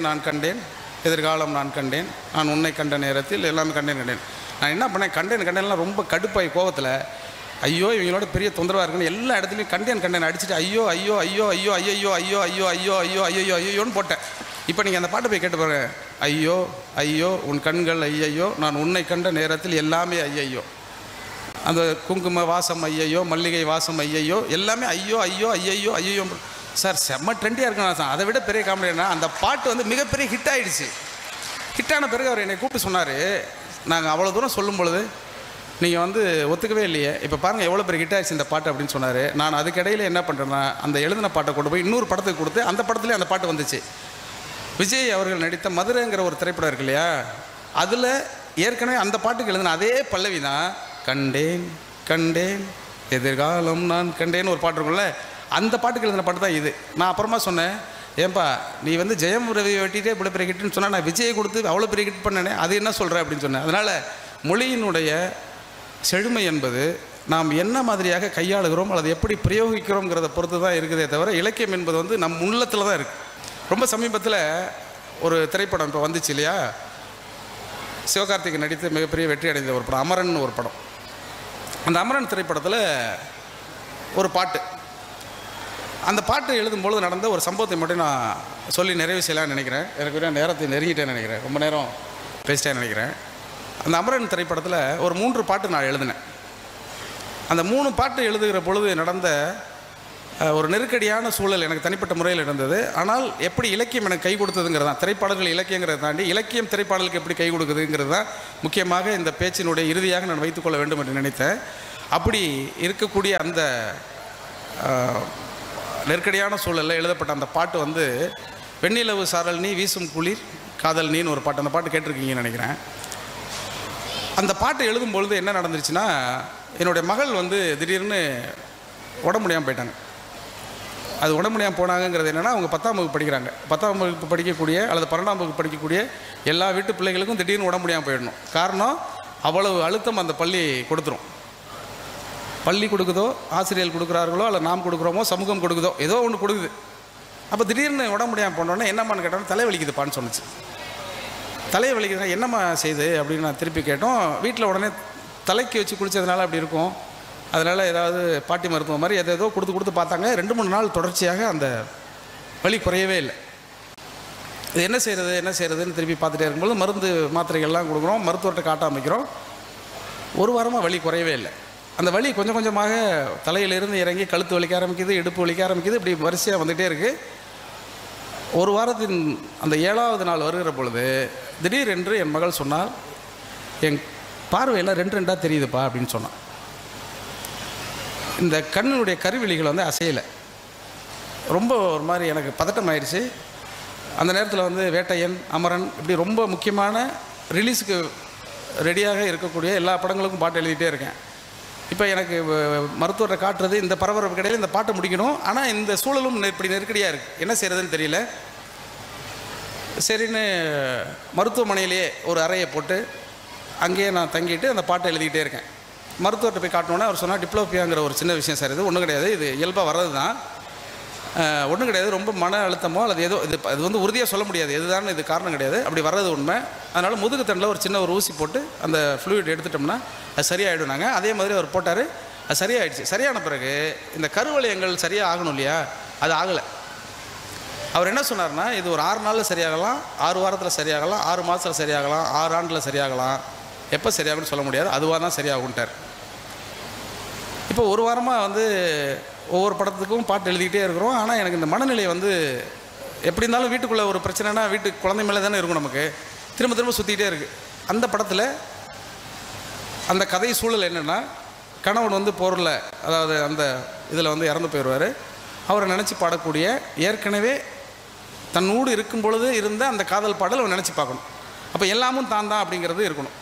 நான் கண்டேன் எதிர்காலம் நான் கண்டேன், நான் உன்னை கண்ட நேரத்தில் எல்லாமே கண்டேன். நான் என்ன பண்ணேன், கண்டேன்லாம் ரொம்ப கடுப்பாகி கோவத்தில், ஐயோ இவங்களோட பெரிய தொந்தரவாக இருக்குன்னு எல்லா இடத்துலையும் கண்டேன் அடிச்சுட்டு ஐயோ ஐயோ ஐயோ ஐயோ ஐயோ ஐயோ ஐயோ ஐயோ ஐயோ ஐயோ ஐயோன்னு போட்டேன். இப்போ நீங்கள் அந்த பாட்டை போய் கேட்டு பாருங்க. ஐயோ ஐயோ உன் கண்கள் ஐயையோ, நான் உன்னை கண்ட நேரத்தில் எல்லாமே ஐயையோ, அந்த குங்கும வாசம் ஐயையோ, மல்லிகை வாசம் ஐயையோ, எல்லாமே ஐயோ ஐயோ ஐயையோ ஐயோ. சார் செம்ம ட்ரெண்டியாக இருக்குண்ணா சார். அதை விட பெரிய காமெடினா அந்த பாட்டு வந்து மிகப்பெரிய ஹிட் ஆகிடுச்சு. ஹிட்டான பிறகு அவர் என்னை கூப்பிட்டு சொன்னார், நாங்கள் அவ்வளோ தூரம் சொல்லும் பொழுது நீங்கள் வந்து ஒத்துக்கவே இல்லையே, இப்போ பாருங்கள் எவ்வளோ பெரிய ஹிட் ஆகிடுச்சு இந்த பாட்டு அப்படின்னு சொன்னார். நான் அதுக்கிடையில் என்ன பண்ணுறேன்னா, அந்த எழுதின பாட்டை கொண்டு போய் இன்னொரு படத்துக்கு கொடுத்து அந்த படத்துலேயே அந்த பாட்டு வந்துச்சு. விஜய் அவர்கள் நடித்த மதுரைங்கிற ஒரு திரைப்படம் இருக்கு இல்லையா, அதில் ஏற்கனவே அந்த பாட்டுக்கு எழுதின அதே பல்லவி தான் கண்டேன் எதிர்காலம் நான் கண்டேன்னு ஒரு பாட்டு இருக்கும்ல, அந்த பாட்டுக்கு எழுதின பாட்டு தான் இது. நான் அப்புறமா சொன்னேன், ஏன்பா நீ வந்து ஜெயம் ரவி வெட்டிகிட்டே இவ்வளோ பெரிய ஹிட்னு சொன்னால், நான் விஜயை கொடுத்து அவ்வளோ பெரிய ஹிட் பண்ணனே, அது என்ன சொல்கிறேன் அப்படின்னு சொன்னேன். அதனால் மொழியினுடைய செழுமை என்பது நாம் என்ன மாதிரியாக கையாளுகிறோம் அல்லது எப்படி பிரயோகிக்கிறோங்கிறத பொறுத்து தான் இருக்குதே தவிர, இலக்கியம் என்பது வந்து நம் உள்ளத்தில் தான் இருக்குது. ரொம்ப சமீபத்தில் ஒரு திரைப்படம் இப்போ வந்துச்சு இல்லையா, சிவகார்த்திகேயன் நடித்து மிகப்பெரிய வெற்றி அடைந்த ஒரு படம் அமரன் ஒரு படம். அந்த அமரன் திரைப்படத்தில் ஒரு பாட்டு, அந்த பாட்டு எழுதும்பொழுது நடந்த ஒரு சம்பவத்தை மட்டும் நான் சொல்லி நிறைவு செய்யலான்னு நினைக்கிறேன். எனக்கு நேரத்தை நெருங்கிட்டேன்னு நினைக்கிறேன், ரொம்ப நேரம் பேசிட்டேன்னு நினைக்கிறேன். அந்த அமரன் திரைப்படத்தில் ஒரு 3 பாட்டு நான் எழுதினேன். அந்த 3 பாட்டு எழுதுகிற பொழுது நடந்த ஒரு நெருக்கடியான சூழல் எனக்கு தனிப்பட்ட முறையில் இருந்தது. ஆனால் எப்படி இலக்கியம் எனக்கு கை கொடுத்ததுங்கிறது தான், திரைப்பாடல்கள் இலக்கியங்கிறத தாண்டி இலக்கியம் திரைப்பாடலுக்கு எப்படி கை கொடுக்குதுங்கிறது தான் முக்கியமாக இந்த பேச்சினுடைய இறுதியாக நான் வைத்துக்கொள்ள வேண்டும் என்று நினைத்தேன். அப்படி இருக்கக்கூடிய அந்த நெருக்கடியான சூழலில் எழுதப்பட்ட அந்த பாட்டு வந்து வெண்ணிலவு சாரல் நீ வீசும் குளிர் காதல் நீன்னு ஒரு பாட்டு. அந்த பாட்டு கேட்டிருக்கீங்கன்னு நினைக்கிறேன். அந்த பாட்டு எழுதும்பொழுது என்ன நடந்துருச்சுன்னா, என்னுடைய மகள் வந்து திடீர்னு உடம்பு முடியாமல் போயிட்டாங்க. அது உடம்பு முடியாமல் போனாங்கிறது என்னென்னா, அவங்க 10ஆம் வகுப்பு படிக்கிறாங்க. 10ஆம் வகுப்பு படிக்கக்கூடிய அல்லது 12ஆம் வகுப்பு படிக்கக்கூடிய எல்லா வீட்டு பிள்ளைகளுக்கும் திடீர்னு உடம்பு முடியாமல் போயிடணும். காரணம், அவ்வளவு அழுத்தம் அந்த பள்ளி கொடுத்துரும். பள்ளி கொடுக்குதோ, ஆசிரியர்கள் கொடுக்குறார்களோ, அல்ல நாம் கொடுக்குறோமோ, சமூகம் கொடுக்குதோ, ஏதோ ஒன்று கொடுக்குது. அப்போ திடீர்னு உடம்பு முடியாமல் போனோடனே என்னம்மான்னு கேட்டோன்னா, தலைவலிக்குதுப்பான்னு சொன்னிச்சு. தலையை வலிக்குதுன்னா என்னம்மா செய்யுது அப்படின்னு நான் திருப்பி கேட்டோம். வீட்டில் உடனே தலைக்கு வச்சு குளித்ததுனால அப்படி இருக்கும், அதனால் ஏதாவது பாட்டி மருத்துவம் மாதிரி ஏதோ கொடுத்து பார்த்தாங்க. 2-3 நாள் தொடர்ச்சியாக அந்த வலி குறையவே இல்லை. இது என்ன செய்கிறதுன்னு திருப்பி பார்த்துட்டே இருக்கும்போது மருந்து மாத்திரைகள்லாம் கொடுக்குறோம், மருத்துவர்கிட்ட காட்ட ஆரம்பிக்கிறோம். 1 வாரமாக வலி குறையவே இல்லை. அந்த வலி கொஞ்சம் கொஞ்சமாக தலையிலிருந்து இறங்கி கழுத்து வலிக்க ஆரம்பிக்குது, இடுப்பு வலிக்க ஆரம்பிக்குது, இப்படி வரிசையாக வந்துகிட்டே இருக்குது. 1 வாரத்தின் அந்த 7ஆவது நாள் வருகிற பொழுது திடீரென்று என் மகள் சொன்னால், என் பார்வையில் 2 தெரியுதுப்பா அப்படின்னு சொன்னான். இந்த கண்ணினுடைய கருவிழிகள் வந்து அசையலை. ரொம்ப ஒரு மாதிரி எனக்கு பதட்டம் ஆயிடுச்சு. அந்த நேரத்தில் வந்து வேட்டையன், அமரன் இப்படி ரொம்ப முக்கியமான ரிலீஸுக்கு ரெடியாக இருக்கக்கூடிய எல்லா படங்களுக்கும் பாட்டு எழுதிட்டே இருக்கேன். இப்போ எனக்கு மருத்துவரை காட்டுறது இந்த பரபரப்பு கிடையாது, இந்த பாட்டை முடிக்கணும். ஆனால் இந்த சூழலும் இப்படி நெருக்கடியாக இருக்குது, என்ன செய்கிறதுன்னு தெரியல. சரின்னு மருத்துவமனையிலேயே ஒரு அறையை போட்டு அங்கேயே நான் தங்கிட்டு அந்த பாட்டை எழுதிக்கிட்டே இருக்கேன். மருத்துவர்கிட்ட போய் காட்டினோன்னே அவர் சொன்னால், டிப்ளோபியாங்கிற ஒரு சின்ன விஷயம் சார், இது ஒன்றும் கிடையாது, இது இயல்பாக வர்றது தான், ஒன்றும் கிடையாது, ரொம்ப மன அழுத்தமோ அல்லது ஏதோ இது வந்து உறுதியாக சொல்ல முடியாது, எதுதான் இது காரணம் கிடையாது, அப்படி வர்றது உண்மை. அதனால் முதுகு தண்டில் ஒரு சின்ன ஒரு ஊசி போட்டு அந்த ஃப்ளூயிட் எடுத்துட்டோம்னா அது சரியாயிடும். நாங்கள் அதே மாதிரி அவர் போட்டார், அது சரியாயிடுச்சு. சரியான பிறகு இந்த கருவளையங்கள் சரியாக ஆகணும் இல்லையா, அது ஆகலை. அவர் என்ன சொன்னார்னா, இது ஒரு 6 நாளில் சரியாகலாம், 6 வாரத்தில் சரியாகலாம், 6 மாதத்தில் சரியாகலாம், 6 ஆண்டில் சரியாகலாம், எப்போ சரியாகும்னு சொல்ல முடியாது, அதுவாக தான் சரியாகுன்ட்டார். இப்போ 1 வாரமாக வந்து ஒவ்வொரு படத்துக்கும் பாட்டு எழுதிக்கிட்டே இருக்கிறோம். ஆனால் எனக்கு இந்த மனநிலை வந்து எப்படி இருந்தாலும் வீட்டுக்குள்ளே ஒரு பிரச்சனைனா வீட்டுக்கு குழந்தை மேலே தானே இருக்கும், நமக்கு திரும்ப திரும்ப சுற்றிக்கிட்டே இருக்குது. அந்த படத்தில் அந்த கதை சூழல் என்னென்னா, கணவன் வந்து போரில், அதாவது அந்த இதில் வந்து இறந்து போயிடுவார். அவரை நினச்சி பாடக்கூடிய, ஏற்கனவே தன்னோடு இருக்கும் பொழுது இருந்த அந்த காதல் பாடல் அவன் நினச்சி பார்க்கணும். அப்போ எல்லாமும் தான் அப்படிங்கிறது இருக்கணும்.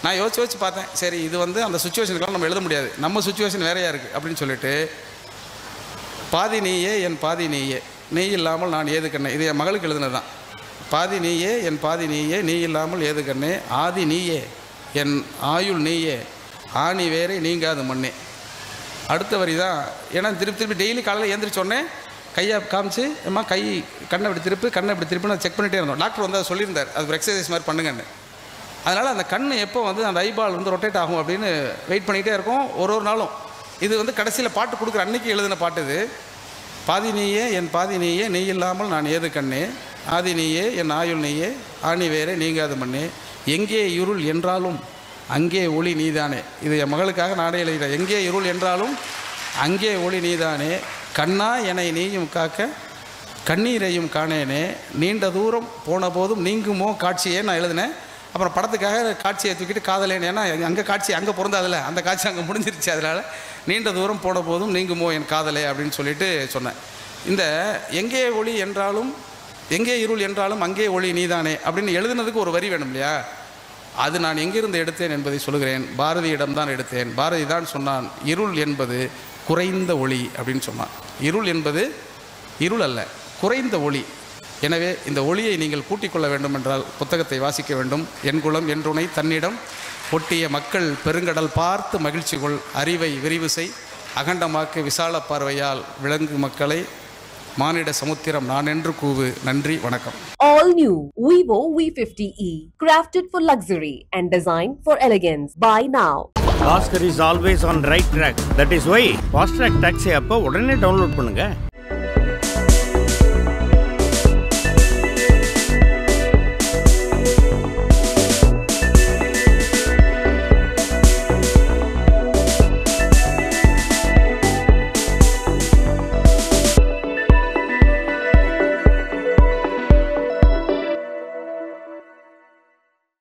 நான் யோசிச்சு பார்த்தேன், சரி இது வந்து அந்த சுச்சுவேஷனுக்கெல்லாம் நம்ம எழுத முடியாது, நம்ம சுச்சுவேஷன் வேறையாக இருக்குது அப்படின்னு சொல்லிட்டு, பாதி நீயே என் பாதி நீயே நீ இல்லாமல் நான் ஏது கண்ணே, இது என் மகளுக்கு எழுதுனது தான். பாதி நீயே என் பாதி நீயே நீ இல்லாமல் ஏது கண்ணே, ஆதி நீயே என் ஆயுள் நீயே ஆணி வேறே நீங்காது மண்ணே. அடுத்த வரி தான். ஏன்னா திருப்பி டெய்லி காலையில் எழுந்திரிச்சோடனே கையை காமிச்சு, அம்மா கை கண்ணை இப்படி திருப்பு, கண்ணை இப்படி திருப்பி நான் செக் பண்ணிகிட்டே இருந்தோம். டாக்டர் வந்து அதை சொல்லியிருந்தார், அது ஒரு எக்ஸசைஸ் மாதிரி பண்ணுங்கன்னு. அதனால் அந்த கண் எப்போ வந்து அந்த ஐபால் வந்து ரொட்டேட் ஆகும் அப்படின்னு வெயிட் பண்ணிகிட்டே இருக்கும் ஒரு நாளும். இது வந்து கடைசியில் பாட்டு கொடுக்குற அன்னைக்கு எழுதின பாட்டு இது. பாதி நீயே என் பாதி நீயே நீ இல்லாமல் நான் ஏது கண்ணே, ஆதி நீயே என் ஆயுள் நீயே ஆணி வேறே நீங்காது மண்ணே, எங்கே இருள் என்றாலும் அங்கே ஒளி நீதானே. இது என் மகளுக்காக நானே எழுதுகிறேன். எங்கே இருள் என்றாலும் அங்கே ஒளி நீதானே, கண்ணா என்னை நீயும் காக்க கண்ணீரையும் காணேனே, நீண்ட தூரம் போன போதும் நீங்குமோ காட்சியே நான் எழுதினேன். அப்புறம் படத்துக்காக காட்சியை தூக்கிட்டு காதலேன்னு, ஏன்னா அங்கே காட்சி அங்கே பிறந்தாதில்ல, அந்த காட்சி அங்கே முடிஞ்சிருச்சு. அதனால் நீண்ட தூரம் போன போதும் நீங்குமோ என் காதலே அப்படின்னு சொல்லிட்டு சொன்னேன். இந்த எங்கே ஒளி என்றாலும் எங்கே இருள் என்றாலும் அங்கே ஒளி நீதானே அப்படின்னு எழுதுனதுக்கு ஒரு வரி வேணும் இல்லையா? அது நான் எங்கிருந்து எடுத்தேன் என்பதை சொல்கிறேன். பாரதியிடம்தான் எடுத்தேன். பாரதி தான் சொன்னான், இருள் என்பது குறைந்த ஒளி அப்படின்னு சொன்னான். இருள் என்பது இருள் அல்ல, குறைந்த ஒளி. எனவே இந்த ஒளியை நீங்கள் கூட்டிக் கொள்ள வேண்டும் என்றால் புத்தகத்தை வாசிக்க வேண்டும். என் குலம் என்றுணை தன்னிடம் ஒட்டிய மக்கள் பெருங்கடல் பார்த்து மகிழ்ச்சி கொள், அறிவை விரிவு செய், அகண்டமாக்கு விசால பார்வையால் விலங்கு மக்களை மானிட சமுத்திரம் நான் என்று கூவு. நன்றி, வணக்கம். All new Vivo V50e, crafted for luxury and designed for elegance. Buy now. Oscar is always on right track. That is why Fast Track Taxi app உடனே டவுன்லோட் பண்ணுங்க.